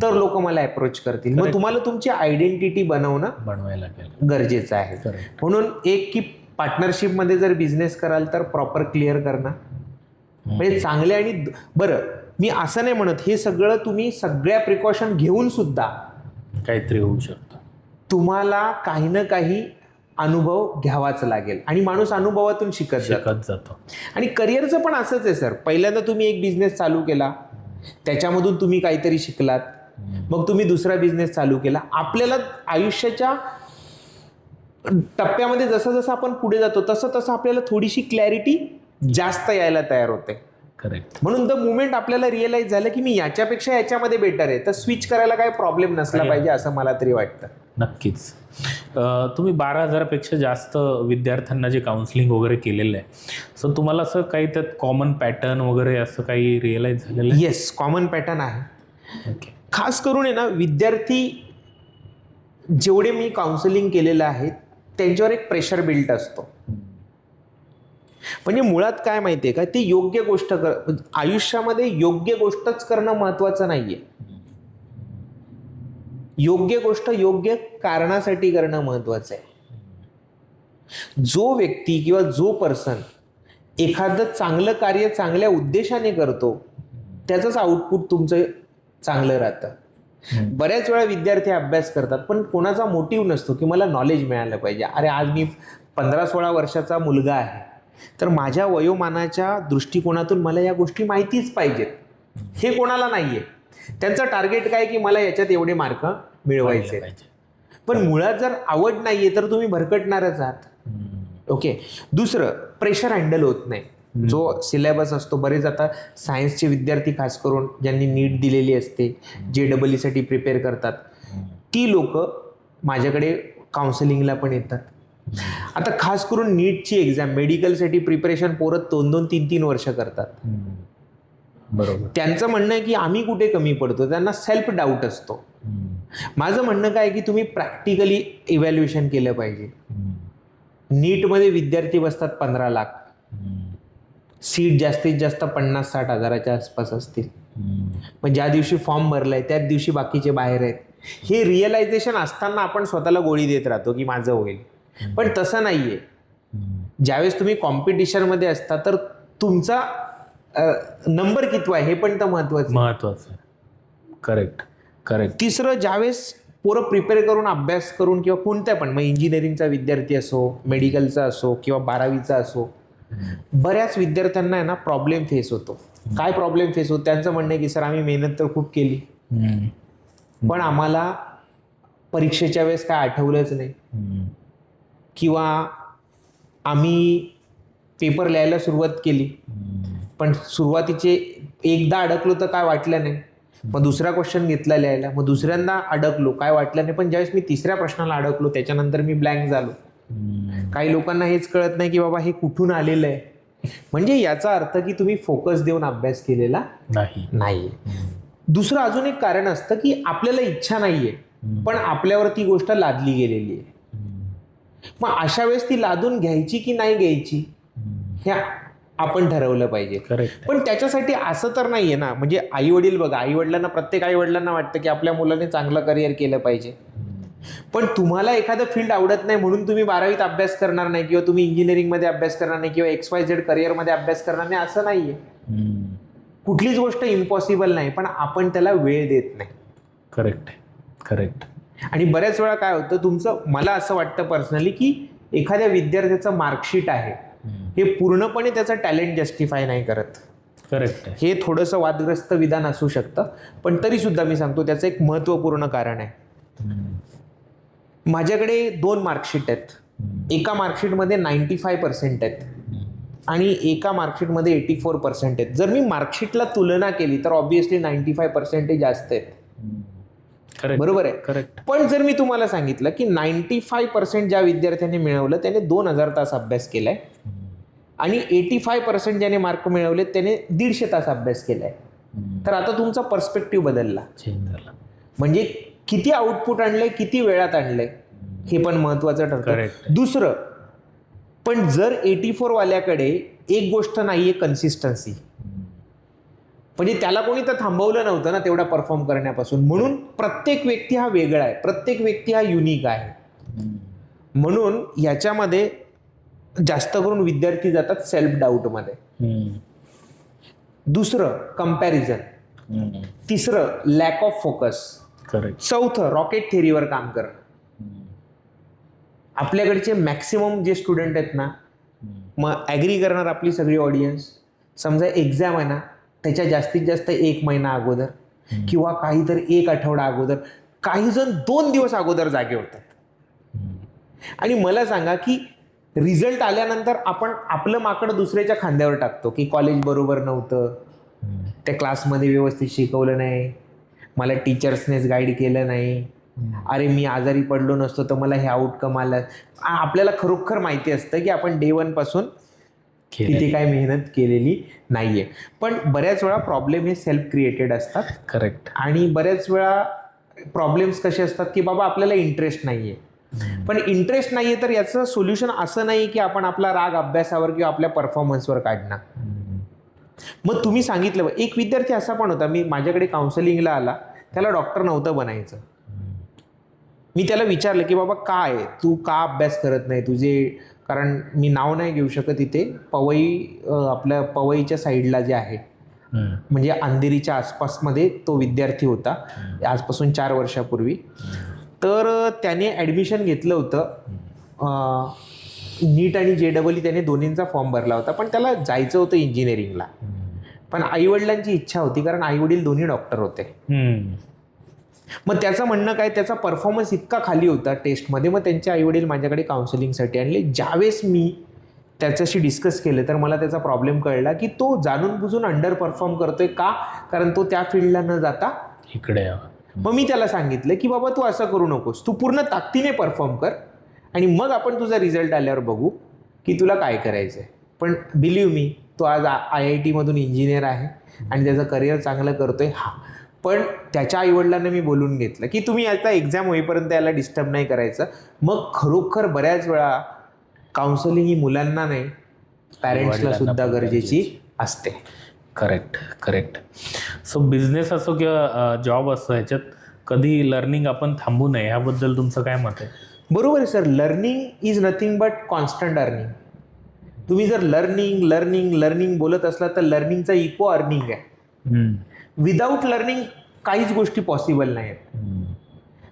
तर लोक मला अप्रोच करतील. मग तुम्हाला तुमची आयडेंटिटी बनवायला लागेल, गरजेचं आहे. म्हणून एक की पार्टनरशिपमध्ये जर बिझनेस कराल तर प्रॉपर क्लिअर करणं म्हणजे चांगले. आणि बरं, मी असं नाही म्हणत हे सगळं तुम्ही सगळ्या प्रिकॉशन घेऊन सुद्धा काहीतरी होऊ शकतं, तुम्हाला काही ना काही अनुभव घ्यावाच लागेल आणि माणूस अनुभवातून शिकत जातो. आणि करिअरचं पण असंच आहे सर. पहिल्यांदा तुम्ही एक बिझनेस चालू केला, त्याच्यामधून तुम्ही काहीतरी शिकलात, मग तुम्ही दुसरा बिझनेस चालू केला. आपल्याला आयुष्याच्या टप्प्यामध्ये जसं जसं आपण पुढे जातो तसं तसं आपल्याला थोडीशी क्लॅरिटी जास्त यायला तयार होते. करेक्ट. म्हणून द मुमेंट आपल्याला रिअलाइज झालं की मी याच्यापेक्षा याच्यामध्ये बेटर आहे, तर स्विच करायला काही प्रॉब्लेम नसला पाहिजे असं मला तरी वाटतं. नक्कीच. तुम्ही 12,000पेक्षा जास्त विद्यार्थ्यांना जे काउन्सिलिंग वगैरे केलेलं आहे, सो तुम्हाला असं काही त्यात कॉमन पॅटर्न वगैरे असं काही रिअलाइज झालेलं आहे? येस, कॉमन पॅटर्न आहे. ओके. खास करून आहे ना, विद्यार्थी जेवढे मी काउन्सिलिंग केलेलं आहे त्यांच्यावर एक प्रेशर बिल्ट असतो. म्हणजे मुळात काय माहिती आहे का, ते योग्य गोष्ट आयुष्यामध्ये योग्य गोष्टच करणं महत्त्वाचं नाहीये. योग्य गोष्ट योग्य कारणासाठी करणं महत्त्वाचं आहे. जो व्यक्ती किंवा जो पर्सन एखादं चांगलं कार्य चांगल्या उद्देशाने करतो त्याचंच आउटपुट तुमचं चांगलं राहतं. बऱ्याच वेळा विद्यार्थी अभ्यास करतात पण कोणाचा मोटिव्ह नसतो की मला नॉलेज मिळालं पाहिजे. अरे आज मी 15-16 वर्षाचा मुलगा आहे, तर माझ्या वयोमानाच्या दृष्टिकोनातून मला या गोष्टी माहितीच पाहिजेत, हे कोणाला नाहीये. त्यांचं टार्गेट काय की मला याच्यात एवढे मार्क मिळवायचे. पण मुळात जर आवड नाहीये तर तुम्ही भरकटणारच आहात. ओके. दुसरं, प्रेशर हँडल होत नाही. जो सिलेबस असतो, बरेच आता सायन्सचे विद्यार्थी खास करून ज्यांनी नीट दिलेली असते, JEE साठी प्रिपेअर करतात, ती लोक माझ्याकडे काउन्सिलिंगला पण येतात. आता खास करून नीटची एक्झाम, मेडिकलसाठी प्रिपरेशन पोरं 2-2, 3-3 वर्ष करतात. बरोबर. त्यांचं म्हणणं आहे की आम्ही कुठे कमी पडतो, त्यांना सेल्फ डाऊट असतो. माझं म्हणणं काय की तुम्ही प्रॅक्टिकली इव्हॅल्युएशन केलं पाहिजे. नीटमध्ये विद्यार्थी बसतात 15 लाख, सीट जास्तीत जास्त 50-60 हजाराच्या आसपास असतील. मग ज्या दिवशी फॉर्म भरलाय त्याच दिवशी बाकीचे बाहेर आहेत. हे रिअलायझेशन असताना आपण स्वतःला गोळी देत राहतो की माझं होईल, पण तसं नाहीये. ज्यावेळेस तुम्ही कॉम्पिटिशनमध्ये असता तर तुमचा नंबर कितवा आहे हे पण तर महत्वाचं. करेक्ट. तिसरं, ज्यावेळेस पोरं प्रिपेअर करून, अभ्यास करून, किंवा कोणत्या पण, मग इंजिनिअरिंगचा विद्यार्थी असो, मेडिकलचा असो किंवा 12वीचा असो, बऱ्याच विद्यार्थ्यांना आहे ना प्रॉब्लेम फेस होतो. काय प्रॉब्लेम फेस होतो? त्यांचं म्हणणं आहे की सर आम्ही मेहनत तर खूप केली, पण आम्हाला परीक्षेच्या वेळेस काय आठवलंच नाही, किंवा आम्ही पेपर लिहायला सुरुवात केली पण सुरुवातीचे एकदा अडकलो तर काय वाटलं नाही, मग दुसरा क्वेश्चन घेतला लिहायला, मग दुसऱ्यांदा अडकलो, काय वाटलं नाही, पण ज्यावेळेस मी तिसऱ्या प्रश्नाला अडकलो त्याच्यानंतर मी ब्लँक झालो. काही लोकांना हेच कळत नाही की बाबा हे कुठून आलेलं आहे. म्हणजे याचा अर्थ की तुम्ही फोकस देऊन अभ्यास केलेला नाहीये. दुसरं अजून एक कारण असतं की आपल्याला इच्छा नाहीये पण आपल्यावर ती गोष्ट लादली गेलेली आहे. मग अशा वेळेस ती लादून घ्यायची की नाही घ्यायची हे आपण ठरवलं पाहिजे. पण त्याच्यासाठी असं तर नाहीये ना, म्हणजे आई वडील बघा, आई वडिलांना, प्रत्येक आई वडिलांना वाटतं की आपल्या मुलाने चांगलं करिअर केलं पाहिजे, पण तुम्हाला एखादं फील्ड आवडत नाही म्हणून तुम्ही 12वीत अभ्यास करणार नाही, किंवा तुम्ही इंजिनिअरिंगमध्ये अभ्यास करणार नाही, किंवा XYZ करिअरमध्ये अभ्यास करणार नाही, असं नाहीये. कुठलीच गोष्ट इम्पॉसिबल नाही, पण आपण त्याला वेळ देत नाही. करेक्ट. आणि बऱ्याच वेळा काय होतं तुमचं, मला असं वाटतं पर्सनली की एखाद्या विद्यार्थ्याचं मार्कशीट आहे हे पूर्णपणे त्याचं टॅलेंट जस्टिफाय नाही करत. करेक्ट. हे थोडंसं वादग्रस्त विधान असू शकतं, पण तरी सुद्धा मी सांगतो त्याचं एक महत्त्वपूर्ण कारण आहे. माझ्याकडे 2 मार्कशीट आहेत. एका मार्कशीटमध्ये 95% आहेत आणि एका मार्कशीटमध्ये 84% आहेत. जर मी मार्कशीटला तुलना केली तर ऑब्व्हियसली 95% जास्त आहेत. बरोबर आहे. करेक्ट. पण जर मी तुम्हाला सांगितलं की 95% ज्या विद्यार्थ्यांनी मिळवलं त्याने 2000 तास अभ्यास केलाय आणि 85% ज्याने मार्क मिळवले त्याने 150 तास अभ्यास केलाय, तर आता तुमचा पर्स्पेक्टिव्ह बदलला, चेंज झाला. म्हणजे किती आउटपुट आणलंय, किती वेळात आणलंय हे पण महत्वाचं ठरतं. दुसरं, पण जर 84 वाल्याकडे एक गोष्ट नाहीये, कन्सिस्टन्सी, म्हणजे त्याला कोणी तर थांबवलं नव्हतं ना तेवढा परफॉर्म करण्यापासून. म्हणून प्रत्येक व्यक्ती हा वेगळा आहे, प्रत्येक व्यक्ती हा युनिक आहे. म्हणून याच्यामध्ये जास्त करून विद्यार्थी जातात सेल्फ डाऊटमध्ये. दुसरं कंपॅरिझन. तिसरं लॅक ऑफ फोकस. चौथं रॉकेट थिअरीवर काम करणं. आपल्याकडचे मॅक्सिमम जे स्टुडंट आहेत ना, मग ॲग्री करणार आपली सगळी ऑडियन्स, समजा एक्झाम आहे ना त्याच्या जास्तीत जास्त 1 महिना अगोदर किंवा काहीतरी 1 आठवडा अगोदर, काही जण 2 दिवस अगोदर जागे होतात. आणि मला सांगा की रिझल्ट आल्यानंतर आपण आपलं माकड दुसऱ्याच्या खांद्यावर टाकतो की कॉलेज बरोबर नव्हतं, त्या क्लासमध्ये व्यवस्थित शिकवलं नाही, मला टीचर्सनेच गाईड केलं नाही, अरे मी आजारी पडलो नसतो तर मला हे आउटकम आलं. आपल्याला खरोखर माहिती असतं की आपण डे 1 पासून किती काय मेहनत केलेली नाहीये. पण बऱ्याच वेळा प्रॉब्लेम हे सेल्फ क्रिएटेड असतात. करेक्ट. आणि बऱ्याच वेळा प्रॉब्लेम्स कसे असतात की बाबा आपल्याला इंटरेस्ट नाहीये. पण इंटरेस्ट नाहीये तर याचं सोल्युशन असं नाही की आपण आपला राग अभ्यासावर किंवा आपल्या परफॉर्मन्सवर काढणार. मग तुम्ही सांगितलं, एक विद्यार्थी असा पण होता, मी माझ्याकडे काउन्सिलिंगला आला, त्याला डॉक्टर नव्हतं बनायचं. मी त्याला विचारलं की बाबा काय तू का अभ्यास करत नाही तुझे, कारण मी नाव नाही घेऊ शकत इथे, पवई, आपल्या पवईच्या साईडला जे आहे, म्हणजे अंधेरीच्या आसपासमध्ये तो विद्यार्थी होता आजपासून 4 वर्षापूर्वी. तर त्याने ॲडमिशन घेतलं होतं, नीट आणि JEE त्याने दोन्हींचा फॉर्म भरला होता, पण त्याला जायचं होतं इंजिनिअरिंगला. पण आईवडिलांची इच्छा होती, कारण आईवडील दोन्ही डॉक्टर होते. मग त्याचं म्हणणं काय, त्याचा परफॉर्मन्स इतका खाली होता टेस्टमध्ये, मग त्यांचे आईवडील माझ्याकडे काउन्सिलिंगसाठी आणले. ज्यावेळेस मी त्याच्याशी डिस्कस केलं तर मला त्याचा प्रॉब्लेम कळला की तो जाणून बुजून अंडर परफॉर्म करतोय. का? कारण तो त्या फील्डला न जाता इकडे. मग मी त्याला सांगितलं की बाबा तू असं करू नकोस, तू पूर्ण ताकदीने परफॉर्म कर आणि मग आपण तुझा रिझल्ट आल्यावर बघू की तुला काय करायचं आहे. पण बिलीव्ह मी, तो आज IIT मधून इंजिनियर आहे आणि त्याचं करिअर चांगलं करतोय. हा, पण त्याच्या आईवडिलांना मी बोलून घेतलं की तुम्ही आता एक्झाम होईपर्यंत याला डिस्टर्ब नाही करायचं. मग खरोखर बऱ्याच वेळा काउन्सिलिंग ही मुलांना नाही, पॅरेंट्सला सुद्धा गरजेची असते. करेक्ट. सो बिझनेस असो किंवा जॉब असो, ह्याच्यात कधी लर्निंग आपण थांबू नये, ह्याबद्दल तुमचं काय मत आहे? बरोबर आहे sir. Learning is nothing but constant earning. तुम्ही जर लर्निंग बोलत असला तर लर्निंगचा इको अर्निंग आहे. विदाऊट लर्निंग काहीच गोष्टी पॉसिबल नाही आहेत.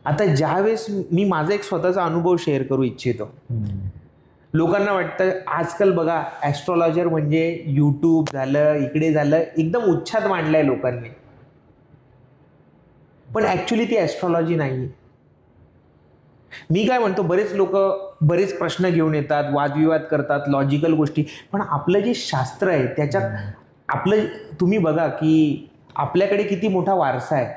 आता ज्यावेळेस मी माझा एक स्वतःचा अनुभव शेअर करू इच्छितो. लोकांना वाटतं आजकाल बघा, ॲस्ट्रॉलॉजर म्हणजे यूट्यूब झालं, इकडे झालं, एकदम उच्छाद मांडलाय लोकांनी. पण ॲक्च्युली ती ॲस्ट्रॉलॉजी नाही. मी काय म्हणतो, बरेच लोक बरेच प्रश्न घेऊन येतात, वादविवाद करतात, लॉजिकल गोष्टी. पण आपलं जे शास्त्र आहे त्याच्यात आपलं, तुम्ही बघा की आपल्याकडे किती मोठा वारसा आहे.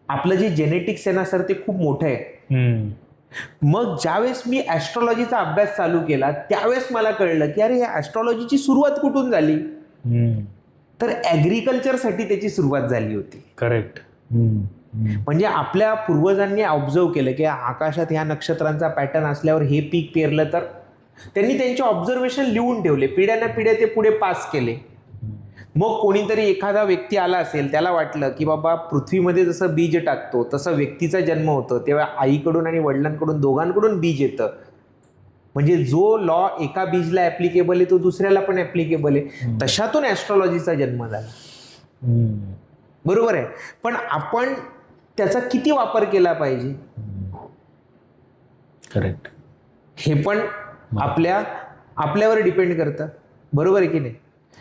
आपलं जे जेनेटिक्स आहे ना सर, ते खूप मोठं आहे. मग ज्यावेळेस मी ॲस्ट्रॉलॉजीचा अभ्यास चालू केला त्यावेळेस मला कळलं की अरे, या ॲस्ट्रॉलॉजीची सुरुवात कुठून झाली, तर ॲग्रिकल्चरसाठी त्याची सुरुवात झाली होती. करेक्ट. म्हणजे आपल्या पूर्वजांनी ऑब्झर्व केलं की आकाशात ह्या नक्षत्रांचा पॅटर्न असल्यावर हे पीक पेरलं, तर त्यांनी त्यांचे ऑब्झर्वेशन लिहून ठेवले, पिढ्याना पिढ्या ते पुढे पास केले. मग कोणीतरी एखादा व्यक्ती आला असेल, त्याला वाटलं की बाबा पृथ्वीमध्ये जसं बीज टाकतो तसं व्यक्तीचा जन्म होतो, तेव्हा आईकडून आणि वडिलांकडून दोघांकडून बीज येतं. म्हणजे जो लॉ एका बीजला ॲप्लिकेबल आहे तो दुसऱ्याला पण ॲप्लिकेबल आहे. तशातून ॲस्ट्रॉलॉजीचा जन्म झाला. बरोबर आहे. पण आपण त्याचा किती वापर केला पाहिजे, करेक्ट, हे पण आपल्यावर डिपेंड करतं. बरोबर आहे की नाही?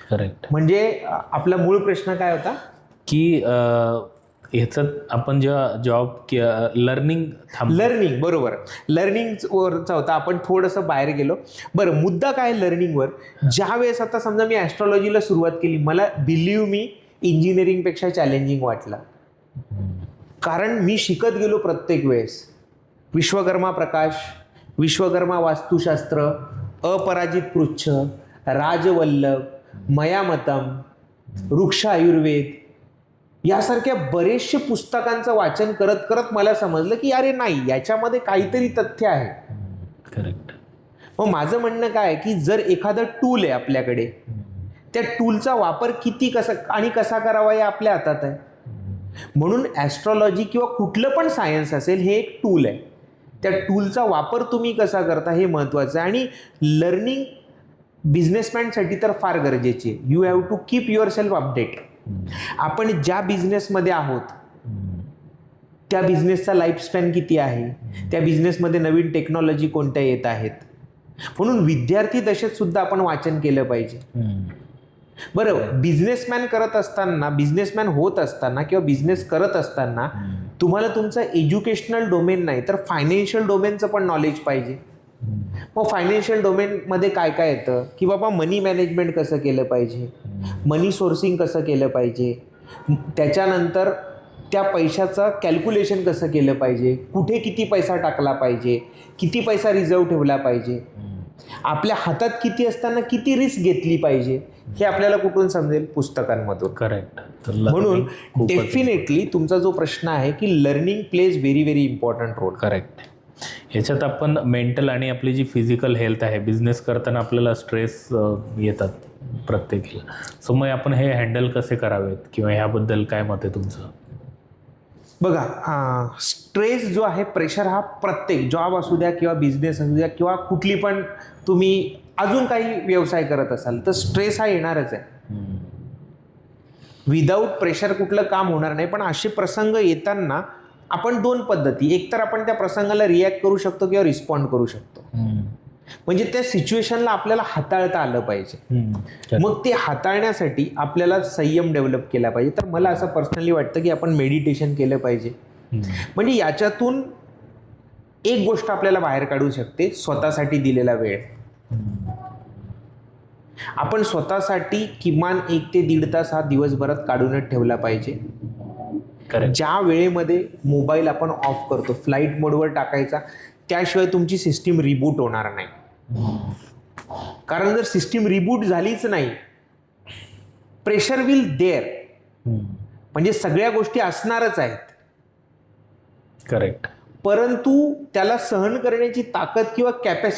करेक्ट. म्हणजे आपला मूळ प्रश्न काय होता की ह्याचं आपण जेव्हा जॉब लर्निंग बरोबर, लर्निंगवरचा होता. आपण थोडंसं बाहेर गेलो. बरं, मुद्दा काय लर्निंगवर. ज्या वेळेस आता समजा मी ॲस्ट्रॉलॉजीला सुरुवात केली, मला बिलीव्ह मी इंजिनिअरिंगपेक्षा चॅलेंजिंग वाटलं. कारण मी शिकत गेलो प्रत्येक वेळेस. विश्वकर्मा प्रकाश, विश्वकर्मा वास्तुशास्त्र, अपराजित पृच्छ, राजवल्लभ, मयामतम, वृक्ष आयुर्वेद यासारख्या बरेचसे पुस्तकांचं वाचन करत करत मला समजलं की अरे नाही, याच्यामध्ये काहीतरी तथ्य आहे. करेक्ट. मग माझं म्हणणं काय की जर एखादं टूल आहे आपल्याकडे, त्या टूलचा वापर किती कसा करावा हे आपल्या हातात आहे. म्हणून ॲस्ट्रॉलॉजी किंवा कुठलं पण सायन्स असेल, हे एक टूल आहे. त्या टूलचा वापर तुम्ही कसा करता हे महत्त्वाचं आहे. आणि लर्निंग बिझनेसमॅनसाठी तर फार गरजेची आहे. You have to keep your self update. आपण ज्या बिझनेसमध्ये आहोत त्या बिझनेसचा लाईफस्पॅन किती आहे, त्या बिझनेसमध्ये नवीन टेक्नॉलॉजी कोणत्या येत आहेत. म्हणून विद्यार्थी दशेत सुद्धा आपण वाचन केलं पाहिजे. बरं, बिझनेसमॅन होत असताना किंवा बिझनेस करत असताना तुम्हाला तुमचं एज्युकेशनल डोमेन नाही तर फायनान्शियल डोमेनचं पण नॉलेज पाहिजे. मग फायनान्शियल डोमेनमध्ये काय काय येतं की बाबा मनी मॅनेजमेंट कसं केलं पाहिजे, मनी सोर्सिंग कसं केलं पाहिजे, त्याच्यानंतर त्या पैशाचं कॅल्क्युलेशन कसं केलं पाहिजे, कुठे किती पैसा टाकला पाहिजे, किती पैसा रिझर्व ठेवला पाहिजे, आपल्या हातात किती असताना किती रिस्क घेतली पाहिजे, हे आपल्याला कुठून समजेल? पुस्तकांमधून. करेक्ट. म्हणून डेफिनेटली तुमचा जो प्रश्न आहे की learning plays very very important role. Correct. ह्याच्यात आपण मेंटल आणि आपली जी फिजिकल हेल्थ आहे, बिझनेस करताना आपल्याला स्ट्रेस येतात प्रत्येकीला. सो मग आपण हे हँडल कसे करावेत किंवा ह्याबद्दल काय मत आहे तुमचं? बघा, स्ट्रेस जो आहे, प्रेशर हा प्रत्येक जॉब असू द्या किंवा बिझनेस असू द्या किंवा कुठली पण तुम्ही अजून काही व्यवसाय करत असाल तर स्ट्रेस हा येणारच आहे. विदाऊट प्रेशर कुठलं काम होणार नाही. पण असे प्रसंग येताना आपण दोन पद्धती, एकतर आपण त्या प्रसंगाला रिॲक्ट करू शकतो किंवा रिस्पॉन्ड करू शकतो. म्हणजे त्या सिच्युएशनला आपल्याला हाताळता आलं पाहिजे. मग ते हाताळण्यासाठी आपल्याला संयम डेव्हलप केला पाहिजे. तर मला असं पर्सनली वाटतं की आपण मेडिटेशन केलं पाहिजे. म्हणजे याच्यातून एक गोष्ट आपल्याला बाहेर काढू शकते, स्वतःसाठी दिलेला वेळ. आपण स्वतःसाठी किमान 1 ते 1.5 तास हा दिवसभरात काढूनच ठेवला पाहिजे. ज्या वेळेमध्ये मोबाईल आपण ऑफ करतो, फ्लाईट मोडवर टाकायचा, त्याशिवाय तुमची सिस्टीम रिबूट होणार नाही. कारण जर सिस्टीम रिबूट झालीच नाही, प्रेशर विल देअर, म्हणजे सगळ्या गोष्टी असणारच आहेत. करेक्ट. परंतु त्याला सहन करण्याची ताकद किंवा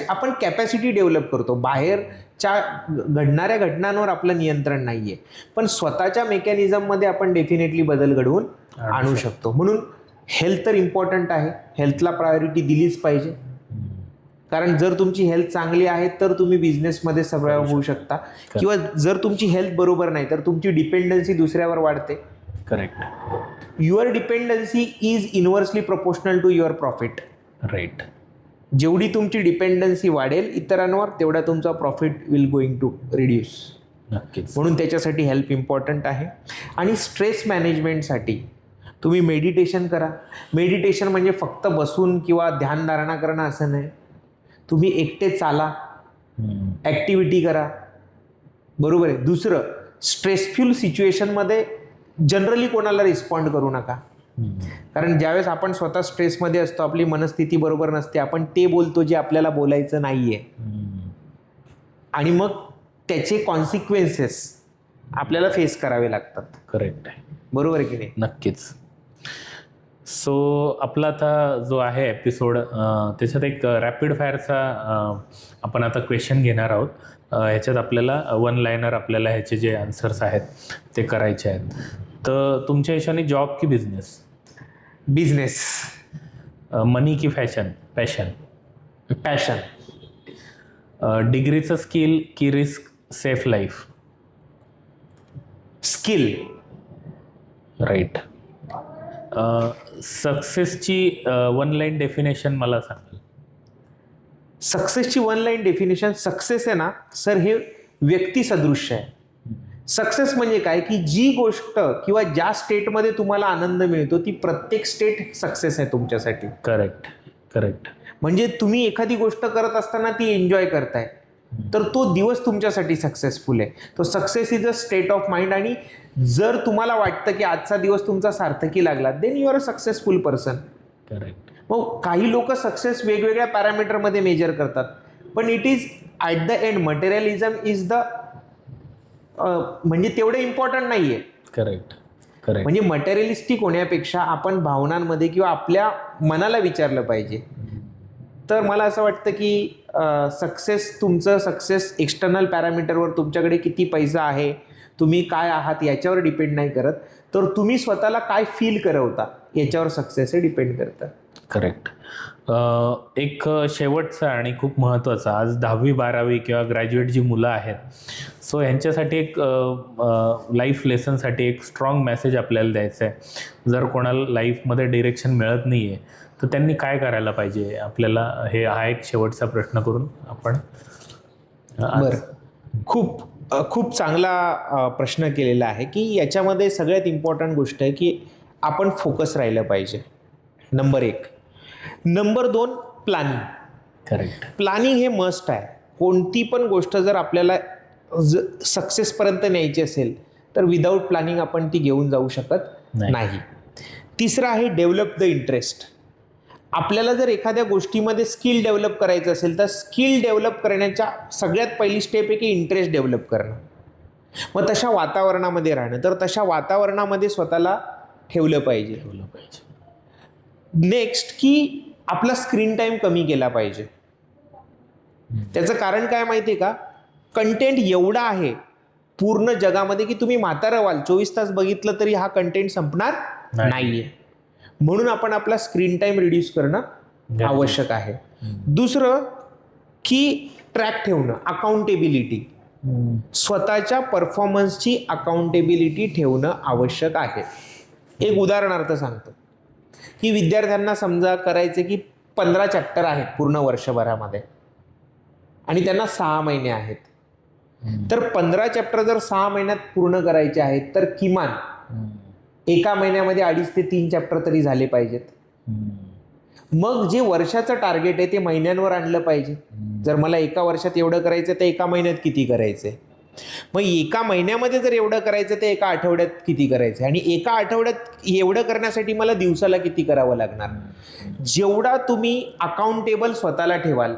आपण कॅपॅसिटी डेव्हलप करतो. बाहेरच्या घडणाऱ्या घटनांवर आपलं नियंत्रण नाहीये, पण स्वतःच्या मेकॅनिझममध्ये आपण डेफिनेटली बदल घडवून आणू शकतो. म्हणून हेल्थ तर इम्पॉर्टंट आहे, हेल्थला प्रायोरिटी दिलीच पाहिजे. कारण जर तुमची हेल्थ चांगली आहे तर तुम्ही बिझनेसमध्ये सर्वाइव्ह होऊ शकता, किंवा जर तुमची हेल्थ बरोबर नाही तर तुमची डिपेंडन्सी दुसऱ्यावर वाढते. Correct. Your dependency is inversely proportional to your profit. Right. जेवढी तुमची डिपेंडन्सी वाढेल इतरांवर, तेवढा तुमचा profit will going to reduce. नक्कीच. म्हणून त्याच्यासाठी हेल्प इम्पॉर्टंट आहे. आणि स्ट्रेस मॅनेजमेंटसाठी तुम्ही मेडिटेशन करा. मेडिटेशन म्हणजे फक्त बसून किंवा ध्यानधारणा करणं असं नाही. तुम्ही एकटे चाला, ॲक्टिव्हिटी करा. बरोबर आहे. दुसरं, स्ट्रेसफुल सिच्युएशनमध्ये जनरली कोणाला रिस्पॉन्ड करू नका. कारण ज्यावेळेस आपण स्वतः स्ट्रेसमध्ये असतो, आपली मनस्थिती बरोबर नसते, आपण ते बोलतो जे आपल्याला बोलायचं नाहीये, आणि मग त्याचे कॉन्सिक्वेन्सेस आपल्याला फेस करावे लागतात. करेक्ट आहे. बरोबर आहे की नाही? नक्कीच. सो आपला आता जो आहे एपिसोड, त्याच्यात एक रॅपिड फायरचा आपण आता क्वेश्चन घेणार आहोत. ह्याच्यात आपल्याला 1 लायनर आपल्याला ह्याचे जे आन्सर्स आहेत ते करायचे आहेत. तर तुमच्या हिशोबाने जॉब की बिझनेस? बिझनेस. मनी की पॅशन? पॅशन. डिग्रीचं स्किल की risk safe life? Skill. Right. सक्सेसची 1 लाईन डेफिनेशन मला सांगाल? सक्सेसची 1 लाईन डेफिनेशन. सक्सेस आहे ना सर, हे व्यक्ती सदृश्य आहे. सक्सेस म्हणजे काय की जी गोष्ट किंवा ज्या स्टेटमध्ये तुम्हाला आनंद मिळतो ती प्रत्येक स्टेट सक्सेस आहे तुमच्यासाठी. करेक्ट. करेक्ट. म्हणजे तुम्ही एखादी गोष्ट करत असताना ती एन्जॉय करताय तर तो दिवस तुमच्यासाठी सक्सेसफुल आहे. तो success is a state of mind. आणि जर तुम्हाला वाटतं की आजचा दिवस तुमचा सार्थकी लागला, then you are a successful person. Correct. मग काही लोक सक्सेस वेगवेगळ्या पॅरामीटरमध्ये मेजर करतात, पण it is at the end materialism is the म्हणजे तेवढं इम्पॉर्टंट नाही आहे. करेक्ट. करेक्ट. म्हणजे मटेरियलिस्टिक होण्यापेक्षा आपण भावनांमध्ये किंवा आपल्या मनाला विचारलं पाहिजे. तर मला असं वाटतं की तुमचं सक्सेस एक्सटर्नल पॅरामीटरवर, तुमच्याकडे किती पैसा आहे, तुम्ही काय आहात याच्यावर डिपेंड नाही करत, तर तुम्ही स्वतःला काय फील करवता याच्यावर सक्सेस हे डिपेंड करतं. करेक्ट. एक शेवटचा आणि खूप महत्त्वाचा, आज 10वी 12वी किंवा ग्रॅज्युएट जी मुलं आहेत, सो ह्यांच्यासाठी एक लाईफ लेसनसाठी एक स्ट्रॉंग मेसेज आपल्याला द्यायचं आहे. जर कोणाला लाईफमध्ये डिरेक्शन मिळत नाही आहे तर त्यांनी काय करायला पाहिजे आपल्याला, हा एक शेवटचा प्रश्न करून आपण. बरं, खूप चांगला प्रश्न केलेला आहे की याच्यामध्ये सगळ्यात इम्पॉर्टंट गोष्ट आहे की आपण फोकस राहिलं पाहिजे. Number 1. Number 2, planning. Correct. Planning हे मस्ट आहे. कोणती पण गोष्ट जर आपल्याला सक्सेसपर्यंत न्यायची असेल तर विदाऊट प्लॅनिंग आपण ती घेऊन जाऊ शकत नाही. तिसरं आहे डेव्हलप द इंटरेस्ट. आपल्याला जर एखाद्या गोष्टीमध्ये स्किल डेव्हलप करायचं असेल तर स्किल डेव्हलप करण्याच्या सगळ्यात पहिली स्टेप आहे की इंटरेस्ट डेव्हलप करणं. मग तशा वातावरणामध्ये राहणं, तर तशा वातावरणामध्ये स्वतःला ठेवलं पाहिजे. नेक्स्ट की आपला स्क्रीन टाईम कमी केला पाहिजे. त्याचं कारण काय माहिती आहे का? कंटेंट एवढा आहे पूर्ण जगामध्ये की तुम्ही म्हातारं व्हाल, 24 तास बघितलं तरी हा कंटेंट संपणार नाहीये. म्हणून आपण आपला स्क्रीन टाईम रिड्यूस करणं आवश्यक आहे. दुसरं की ट्रॅक ठेवणं, अकाउंटेबिलिटी. स्वतःच्या परफॉर्मन्सची अकाउंटेबिलिटी ठेवणं आवश्यक आहे. एक उदाहरणार्थ सांगतो की विद्यार्थ्यांना समजा करायचे की 15 चॅप्टर आहेत पूर्ण वर्षभरामध्ये. आणि त्यांना 6 महिने आहेत. तर 15 चॅप्टर जर 6 महिन्यात पूर्ण करायचे आहेत तर किमान एका महिन्यामध्ये 2.5 ते 3 चॅप्टर तरी झाले पाहिजेत. मग जे वर्षाचं टार्गेट आहे ते महिन्यांवर आणलं पाहिजे. जर मला एका वर्षात एवढं करायचं तर एका महिन्यात किती करायचंय, मग एका महिन्यामध्ये जर एवढं करायचं तर एका आठवड्यात किती करायचं, आणि एका आठवड्यात एवढं करण्यासाठी मला दिवसाला किती करावं लागणार. जेवढा तुम्ही अकाउंटेबल स्वतःला ठेवाल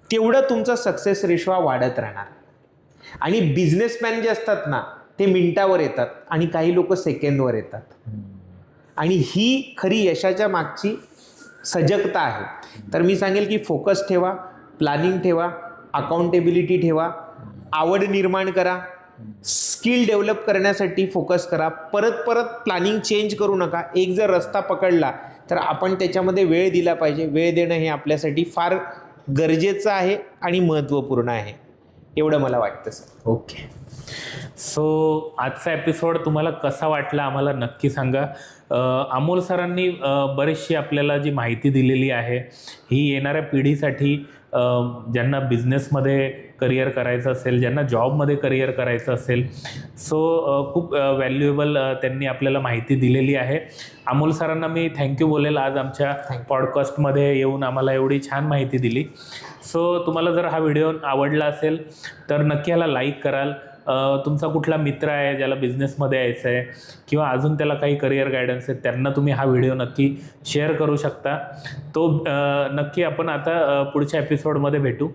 तेवढं तुमचा सक्सेस रेशो वाढत राहणार. आणि बिझनेसमॅन जे असतात ना ते मिनिटावर येतात आणि काही लोक सेकंदवर येतात. आणि ही खरी यशाच्या मागची सजगता आहे. तर मी सांगेल की फोकस ठेवा, प्लॅनिंग ठेवा, अकाउंटेबिलिटी ठेवा, आवड निर्माण करा, स्किल डेव्हलप करण्यासाठी फोकस करा. परत परत प्लॅनिंग चेंज करू नका. एक जर रस्ता पकडला तर आपण त्याच्यामध्ये वेळ दिला पाहिजे. वेळ देणं हे आपल्यासाठी फार गरजेचं आहे आणि महत्त्वपूर्ण आहे, एवढं मला वाटतं सर. ओके. सो आजचा एपिसोड तुम्हाला कसा वाटला आम्हाला नक्की सांगा. अमोल सरांनी बरीचशी आपल्याला जी माहिती दिलेली आहे ही येणाऱ्या पिढीसाठी, ज्यांना बिझनेसमध्ये करिअर करायचं असेल, ज्यांना जॉबमध्ये करिअर करायचं असेल, सो खूप व्हॅल्युएबल त्यांनी आपल्याला माहिती दिलेली आहे. अमोल सरांना मी थँक्यू बोलेल आज आमच्या पॉडकास्टमध्ये येऊन आम्हाला एवढी छान माहिती दिली. सो तुम्हाला जर हा व्हिडिओ आवडला असेल तर नक्की ह्याला लाईक कराल. तुमचा कुठला मित्र आहे ज्याला बिझनेसमध्ये यायचं आहे किंवा अजून त्याला काही करिअर गायडन्स आहे त्यांना तुम्ही हा व्हिडिओ नक्की शेअर करू शकता. तो नक्की आपण आता पुढच्या एपिसोडमध्ये भेटू.